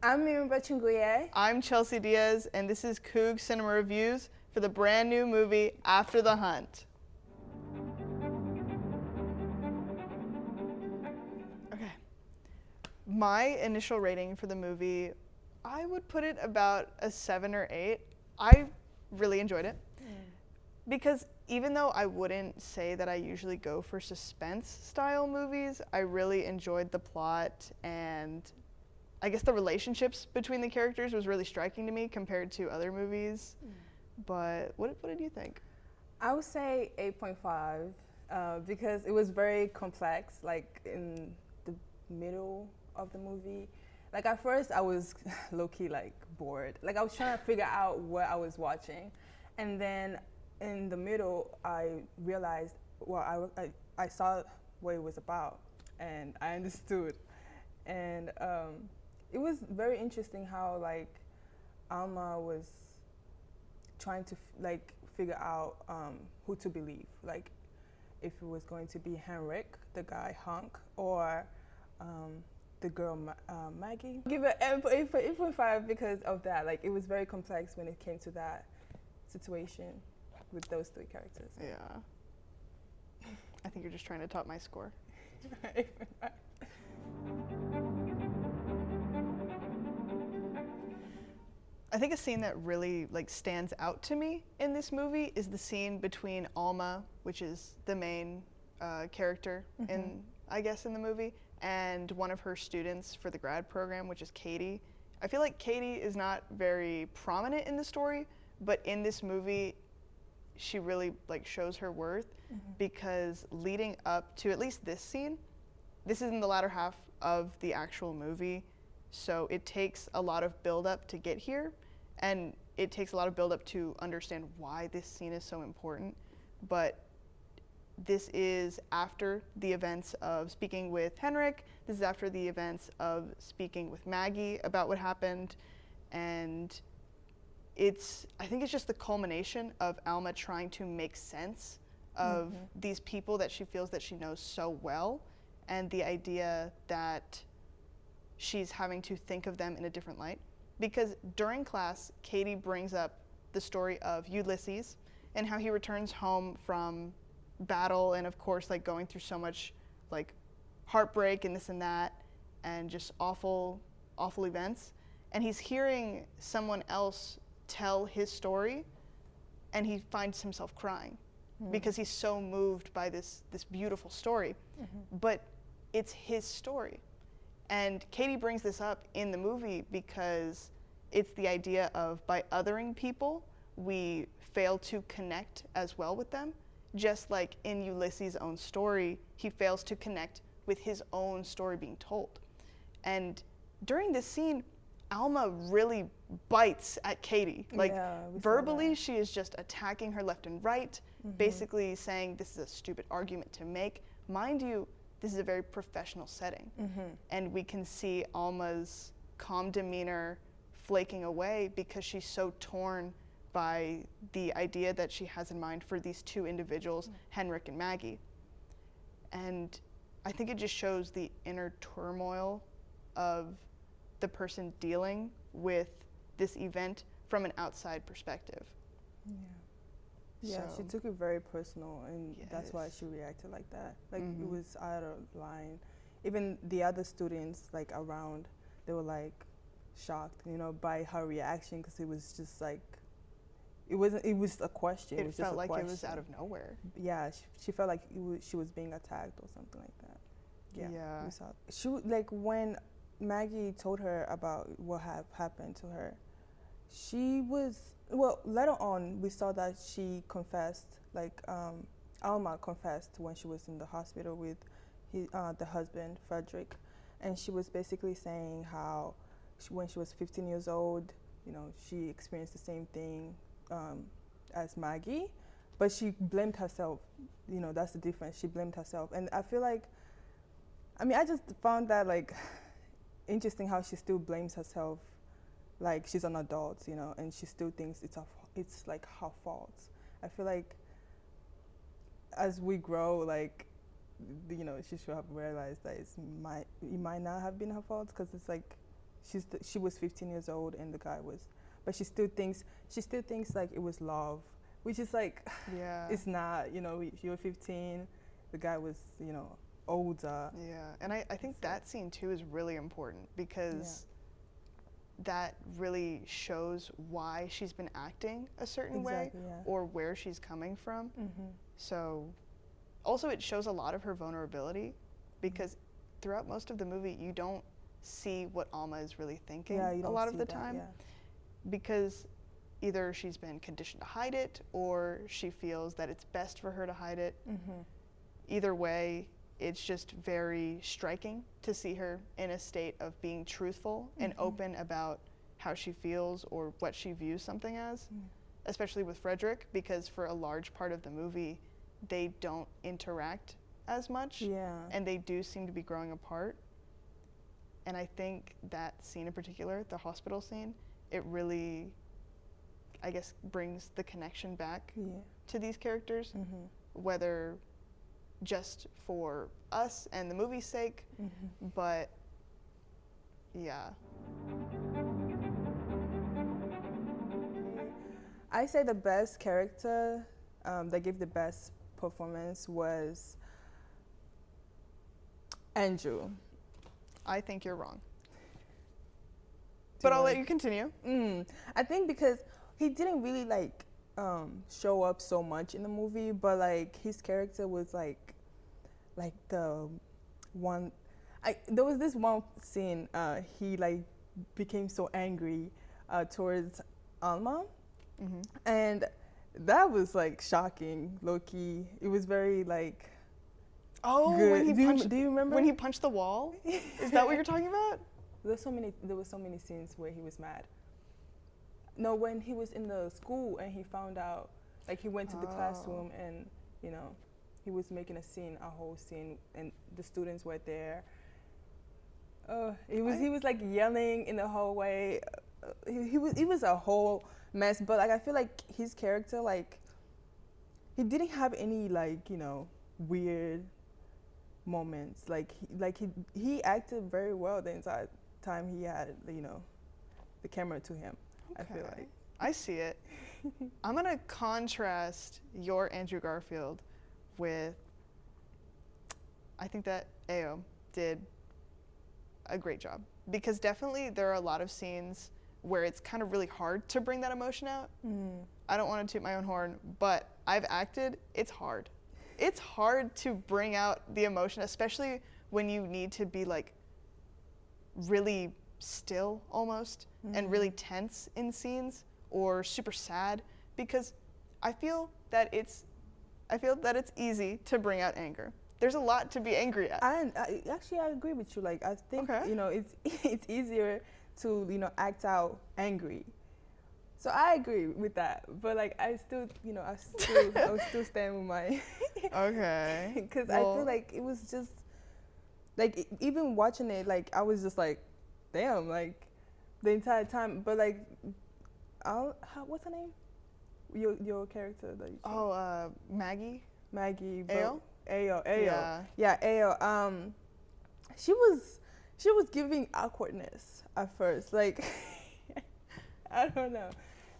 I'm Miriam Bachunguye. I'm Chelsea Diaz, and this is Coog Cinema Reviews for the brand new movie After the Hunt. Okay. My initial rating for the movie, I would put it about a 7 or 8. I really enjoyed it. Because even though I wouldn't say that I usually go for suspense style movies, I really enjoyed the plot, and I guess the relationships between the characters was really striking to me compared to other movies. But what did you think? I would say 8.5 because it was very complex, like in the middle of the movie. Like at first I was low-key like bored. Like I was trying to figure out what I was watching. And then in the middle I realized, well, I saw what it was about and I understood. And it was very interesting how like Alma was trying to figure out who to believe, like if it was going to be Henrik, the guy Hunk, or the girl Maggie. Give it 8.5 because of that. Like it was very complex when it came to that situation with those three characters. Yeah. I think you're just trying to top my score. 8.5. I think a scene that really stands out to me in this movie is the scene between Alma, which is the main character in the movie, and one of her students for the grad program, which is Katie. I feel like Katie is not very prominent in the story, but in this movie, she really shows her worth because leading up to at least this scene, this is in the latter half of the actual movie, so it takes a lot of build-up to get here, and it takes a lot of build-up to understand why this scene is so important. But this is after the events of speaking with Henrik. This is after the events of speaking with Maggie about what happened, and I think it's just the culmination of Alma trying to make sense of these people that she feels that she knows so well, and the idea that she's having to think of them in a different light. Because during class, Katie brings up the story of Ulysses and how he returns home from battle and of course going through so much heartbreak and this and that and just awful events. And he's hearing someone else tell his story and he finds himself crying because he's so moved by this beautiful story. But it's his story. And Katie brings this up in the movie because it's the idea of by othering people, we fail to connect as well with them. Just like in Ulysses' own story, he fails to connect with his own story being told. And during this scene, Alma really bites at Katie. Verbally, she is just attacking her left and right, basically saying this is a stupid argument to make. Mind you, this is a very professional setting. And we can see Alma's calm demeanor flaking away because she's so torn by the idea that she has in mind for these two individuals, Henrik and Maggie. And I think it just shows the inner turmoil of the person dealing with this event from an outside perspective. Yeah, So- she took it very personal, and that's why Yes. she reacted like that. It was out of line. Even the other students around, they were shocked, by her reaction, because it was just it was a question. It was felt just a like question. it was out of nowhere. Yeah, she felt like she was being attacked or something like that. Yeah. we saw. She when Maggie told her about what happened to her, she was, well, later on we saw that she confessed, Alma confessed when she was in the hospital with the husband Frederick, and she was basically saying how when she was 15 years old, she experienced the same thing as Maggie, but she blamed herself. That's the difference. She blamed herself, and I feel I just found that interesting how she still blames herself, she's an adult, and she still thinks it's her fault. I feel as we grow, she should have realized that it might not have been her fault, because it's she was 15 years old and the guy was, but she still thinks like it was love, which is like, Yeah. it's not. You know, you were 15, the guy was, you know, older. Yeah, and I think that scene too is really important because that really shows why she's been acting a certain way or where she's coming from. So also it shows a lot of her vulnerability because throughout most of the movie you don't see what Alma is really thinking a lot of the time because either she's been conditioned to hide it or she feels that it's best for her to hide it. Either way, it's just very striking to see her in a state of being truthful and open about how she feels or what she views something as, especially with Frederick, because for a large part of the movie, they don't interact as much, and they do seem to be growing apart. And I think that scene in particular, the hospital scene, it really, I guess, brings the connection back to these characters, whether just for us and the movie's sake, but yeah. I say the best character that gave the best performance was Andrew. I think you're wrong. But I'll let you continue. I think because he didn't really like show up so much in the movie, but like his character was like the one. There was this one scene he like became so angry towards Alma, and that was like shocking, low-key. It was very like good. When he punched, do you remember when he punched the wall? Is that what you're talking about? There were so many scenes where he was mad. No, when he was in the school and he found out, like he went to the classroom and, you know, he was making a whole scene, and the students were there. He was like yelling in the hallway. He was a whole mess. But like I feel like his character, like he didn't have any like, you know, weird moments. Like he acted very well the entire time he had, you know, the camera to him. Okay. I feel like I see it. I'm gonna contrast your Andrew Garfield with, I think that Ao did a great job, because definitely there are a lot of scenes where it's kind of really hard to bring that emotion out. I don't want to toot my own horn, but I've acted, it's hard. It's hard to bring out the emotion, especially when you need to be like really still almost and really tense in scenes or super sad, because I feel that it's easy to bring out anger. There's a lot to be angry at. I agree with you. Like I think you know it's easier to, you know, act out angry. So I agree with that. But like I still, you know, I would still stand with my Okay. Because I feel like it was just like even watching it, like I was just like, damn, like the entire time. But like, what's her name? Your character that you chose? Maggie. Ao. Yeah. Yeah, Ao. She was giving awkwardness at first. Like I don't know.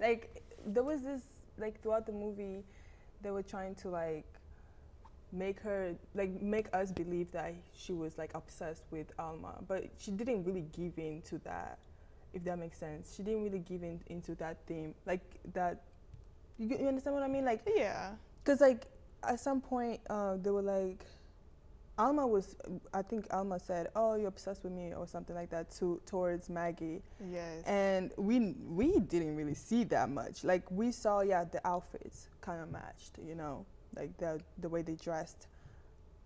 Like there was this, like throughout the movie, they were trying to like make us believe that she was like obsessed with Alma, but she didn't really give in to that, if that makes sense. She didn't really give in into that theme, like that. You understand what I mean? Like Yeah. because like at some point they were like, I think Alma said, "Oh, you're obsessed with me," or something like that towards Maggie. Yes. And we didn't really see that much. Like we saw, the outfits kind of matched, you know, like the way they dressed.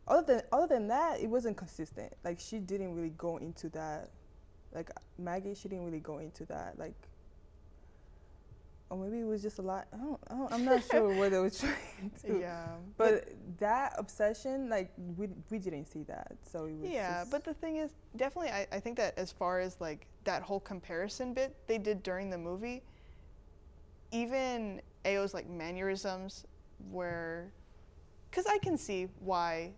Other than that, it wasn't consistent. Like she didn't really go into that. Like Maggie, she didn't really go into that. Like, or maybe it was just a lot. I'm not sure what they were trying to. Yeah. But that obsession, like we didn't see that. So it was just, but the thing is, definitely, I think that as far as like that whole comparison bit they did during the movie, even Ao's like mannerisms were, because I can see why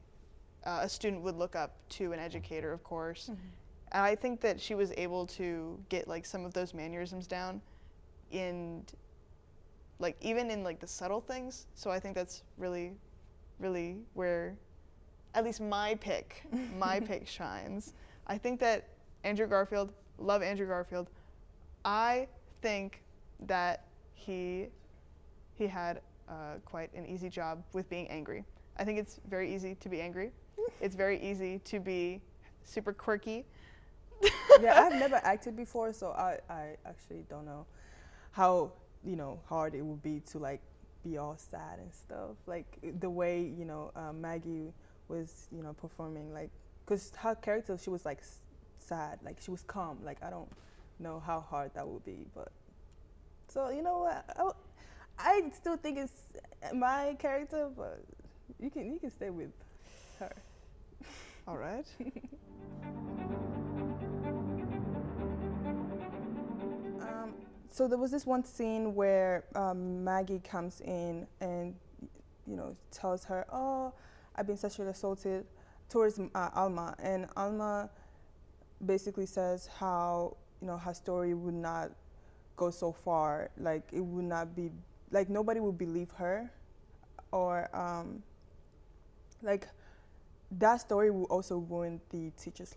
a student would look up to an educator, of course, And I think that she was able to get like some of those mannerisms down in like even in like the subtle things. So I think that's really, really where at least my pick shines. I think that Andrew Garfield, love Andrew Garfield. I think that he had quite an easy job with being angry. I think it's very easy to be angry. It's very easy to be super quirky. Yeah, I've never acted before, so I actually don't know how, hard it would be to like be all sad and stuff. Like the way, Maggie was, performing, like, because her character, she was like sad, like she was calm. Like I don't know how hard that would be, but so you know what, I still think it's my character, but you can stay with her. All right. So there was this one scene where Maggie comes in and, tells her, "Oh, I've been sexually assaulted," towards Alma, and Alma basically says how, her story would not go so far, like it would not be, like nobody would believe her, or like that story will also ruin the teacher's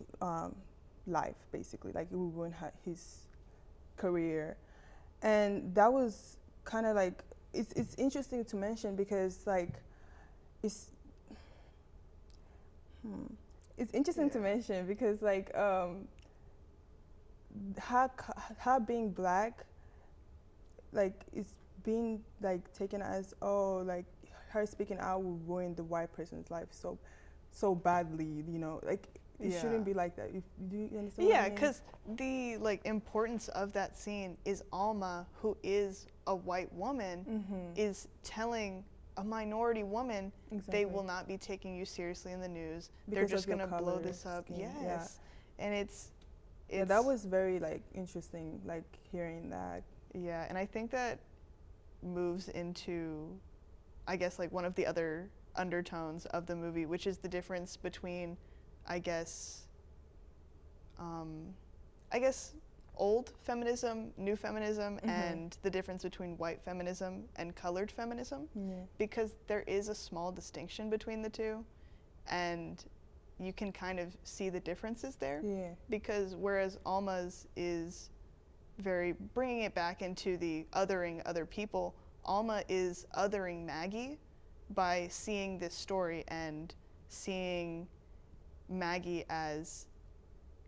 life, basically, like it will ruin his career. And that was kind of like, it's interesting to mention because like it's interesting to mention because like her being black, like it's being like taken as, oh, like her speaking out will ruin the white person's life so badly, like it shouldn't be like that. Do you understand? Yeah, because the like importance of that scene is Alma, who is a white woman, is telling a minority woman they will not be taking you seriously in the news. They're just gonna blow this up. Yes, yeah. And it's yeah, that was very like interesting, like hearing that. Yeah, and I think that moves into, I guess, like one of the other undertones of the movie, which is the difference between, I guess old feminism, new feminism, and the difference between white feminism and colored feminism, because there is a small distinction between the two, and you can kind of see the differences there. Yeah. Because whereas Alma's is very bringing it back into the othering other people, Alma is othering Maggie by seeing this story and seeing Maggie as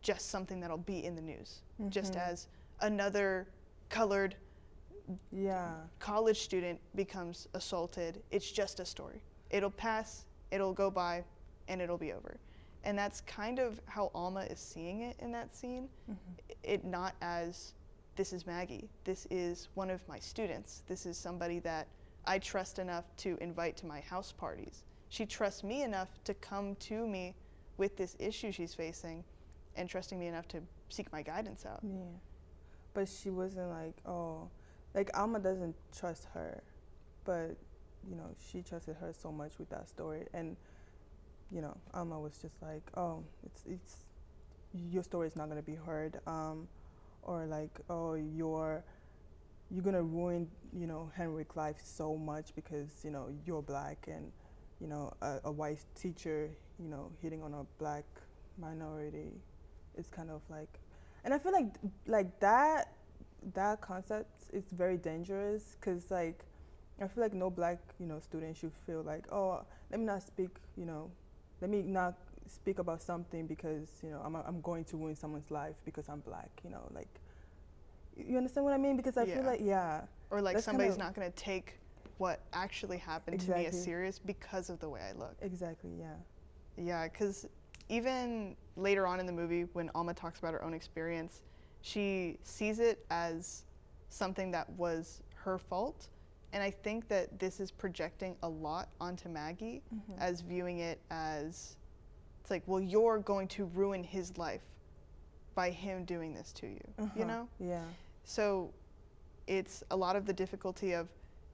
just something that'll be in the news, just as another colored college student becomes assaulted. It's just a story. It'll pass, it'll go by, and it'll be over. And that's kind of how Alma is seeing it in that scene. It not as, this is Maggie, this is one of my students, this is somebody that I trust enough to invite to my house parties. She trusts me enough to come to me with this issue she's facing and trusting me enough to seek my guidance out. Yeah. But she wasn't like, oh, like Alma doesn't trust her, but, she trusted her so much with that story. And, Alma was just like, oh, it's your story is not going to be heard. Or like, oh, you're gonna ruin, Henrik's life so much because, you're black and, a white teacher, hitting on a black minority is kind of like, and I feel like that concept is very dangerous because like, I feel like no black, student should feel like, oh, let me not speak about something because, I'm going to ruin someone's life because I'm black, like, you understand what I mean? Because I feel like, or like somebody's not going to take what actually happened to me as serious because of the way I look. Exactly, yeah. Yeah, because even later on in the movie, when Alma talks about her own experience, she sees it as something that was her fault. And I think that this is projecting a lot onto Maggie as viewing it as, it's like, well, you're going to ruin his life by him doing this to you, Yeah. So it's a lot of the difficulty of,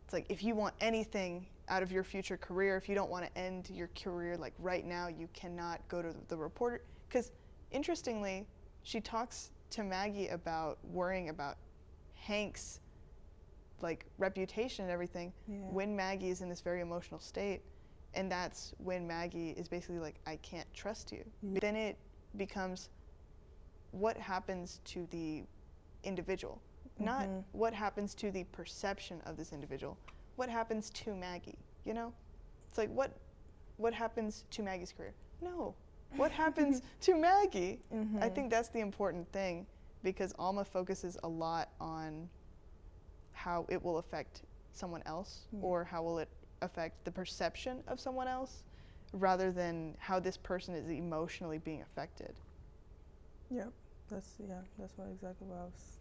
it's like, if you want anything out of your future career, if you don't want to end your career like right now, you cannot go to the reporter. Because interestingly, she talks to Maggie about worrying about Hank's like reputation and everything when Maggie is in this very emotional state. And that's when Maggie is basically like, I can't trust you. Then it becomes what happens to the individual, not what happens to the perception of this individual. What happens to Maggie, you know? It's like, what happens to Maggie's career? No, what happens to Maggie? I think that's the important thing, because Alma focuses a lot on how it will affect someone else, or how will it affect the perception of someone else, rather than how this person is emotionally being affected. Yep, that's what exactly what I was.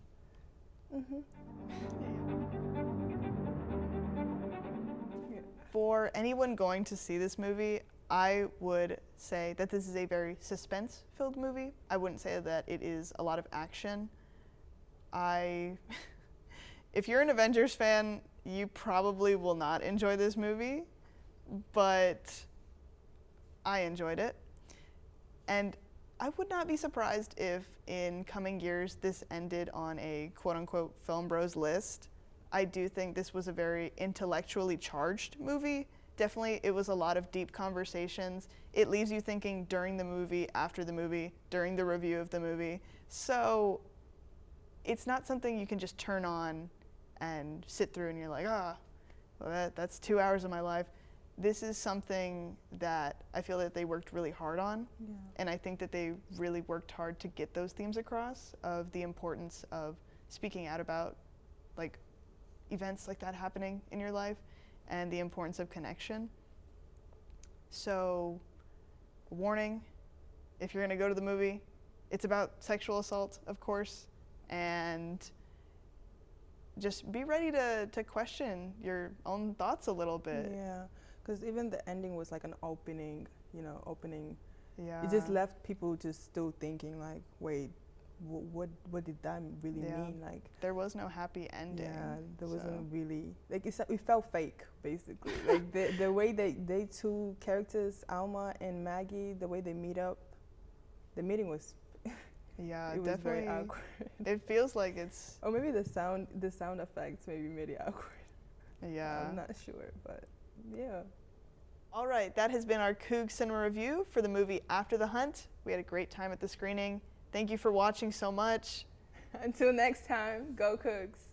For anyone going to see this movie, I would say that this is a very suspense-filled movie. I wouldn't say that it is a lot of action. If you're an Avengers fan, you probably will not enjoy this movie, but I enjoyed it. And I would not be surprised if in coming years this ended on a quote-unquote Film Bros list. I do think this was a very intellectually charged movie. Definitely, it was a lot of deep conversations. It leaves you thinking during the movie, after the movie, during the review of the movie. So it's not something you can just turn on and sit through and you're like, well, that's 2 hours of my life. This is something that I feel that they worked really hard on. And I think that they really worked hard to get those themes across of the importance of speaking out about like events like that happening in your life, and the importance of connection. So, warning, if you're gonna go to the movie, it's about sexual assault, of course, and just be ready to question your own thoughts a little bit. Yeah, because even the ending was like an opening. Yeah. It just left people just still thinking like, wait, what did that really mean? Like, there was no happy ending. Yeah, there wasn't really, like, it felt fake, basically. Like the way they two characters, Alma and Maggie, the way they meet up, the meeting was yeah, it was very awkward. It feels like it's, or maybe the sound effects maybe made it awkward. Yeah, I'm not sure, but yeah. All right, that has been our Coog Cinema review for the movie After the Hunt. We had a great time at the screening. Thank you for watching so much. Until next time, go Coogs.